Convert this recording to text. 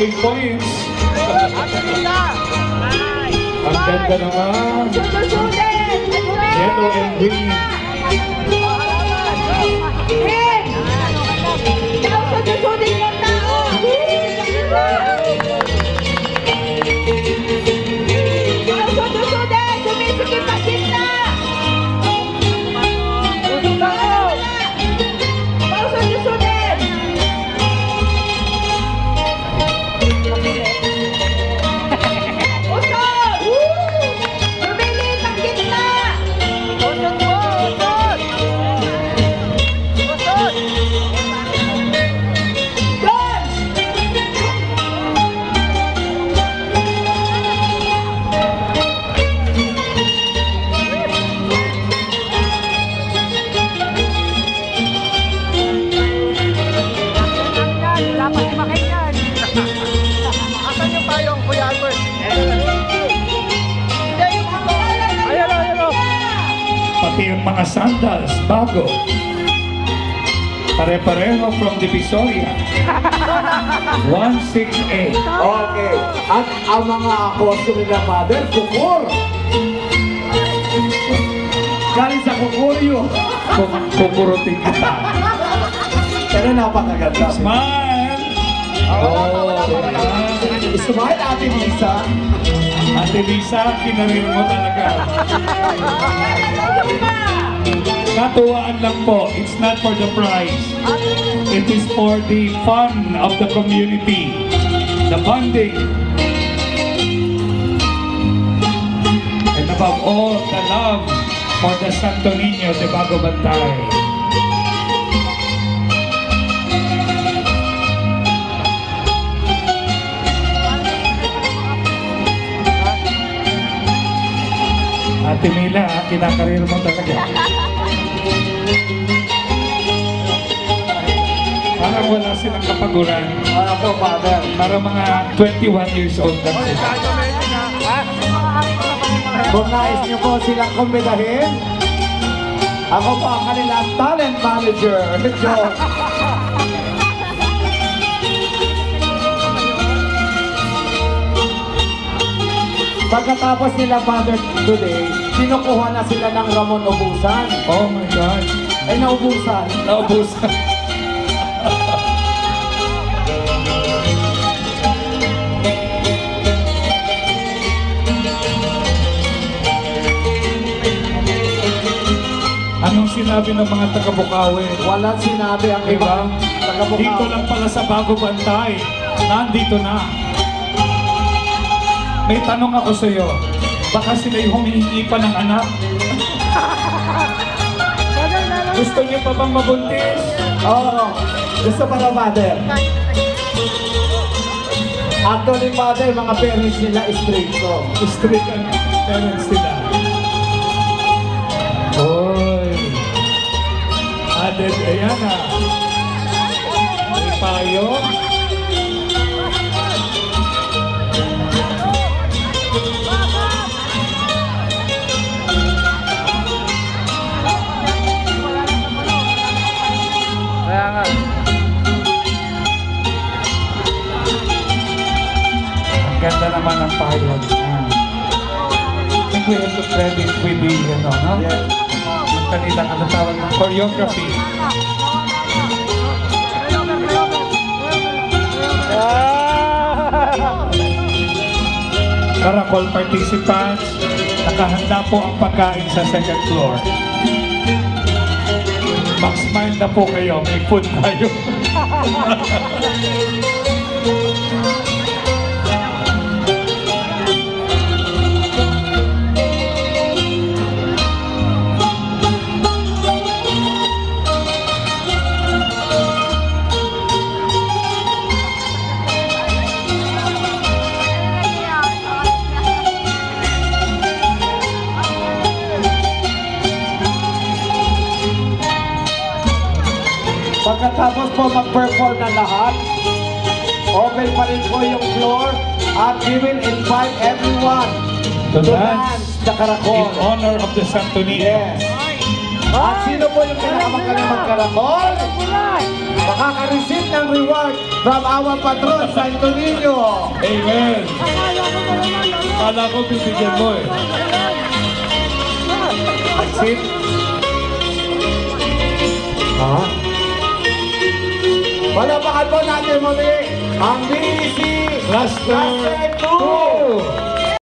8 points. Ang ganda naman. Yellow and green. Pati yung mga sandals, bago. Pare-pareho from Divisoria. 168. Okay. At ang mga costume nila, mother, kukur. Galing sa kukuryo. Kukurutin kita. Pero napakaganda. Smile! Smile, Ate Lisa. Ate Lisa, kinarir mo talaga. Katuwaan lang po, it's not for the prize. It is for the fun of the community, the bonding, and above all, the love for the Santo Niño de Bago Bantay. Ate Mila, kinakarir mo talaga. Parang wala silang kapaguran. Ano po, mother? Para mga 21 years old lang sila. Kung nais niyo po silang kumbidahin, ako po ang kanilang talent manager. John. Pagkatapos nila, mother, today, kinukuha na sila ng Ramon Ubusan. Oh my God. Ay, naubusan. Naubusan. Anong sinabi ng mga taga-Bukawi? Walang sinabi ang ibang taga-Bukawi. Dito lang pala sa Bago Bantay. Nandito na. May tanong ako sa iyo. Baka sila'y humihingi pa ng anak? Gusto niyo pa bang mabuntis? Oo. Gusto pa na, mother. Actually, mother, mga parents nila straight ko. Strict ang parents sila. Oy. Added, ayan na. May payo. Ang ganda naman ng payag. I think we have to credit with the, no? Yes. Yung kanilang, ano tawag ng choreography. Caracol participants, nakahanda po ang pagkain sa second floor. Mag-smile na po kayo, may food tayo. Pagkatapos po mag-perform na lahat, open pa rin po yung floor at we will invite everyone To to dance dance the in Caracol. honor of the Santo Niño. Yes. At sino po yung pinakamagaling mag-Caracol? Makaka-receive ng reward from our patron, Santo Niño. Amen. Kala ko bibigyan mo eh. Sit. Ha? Palapakan po natin muli ang BEC Cluster 2.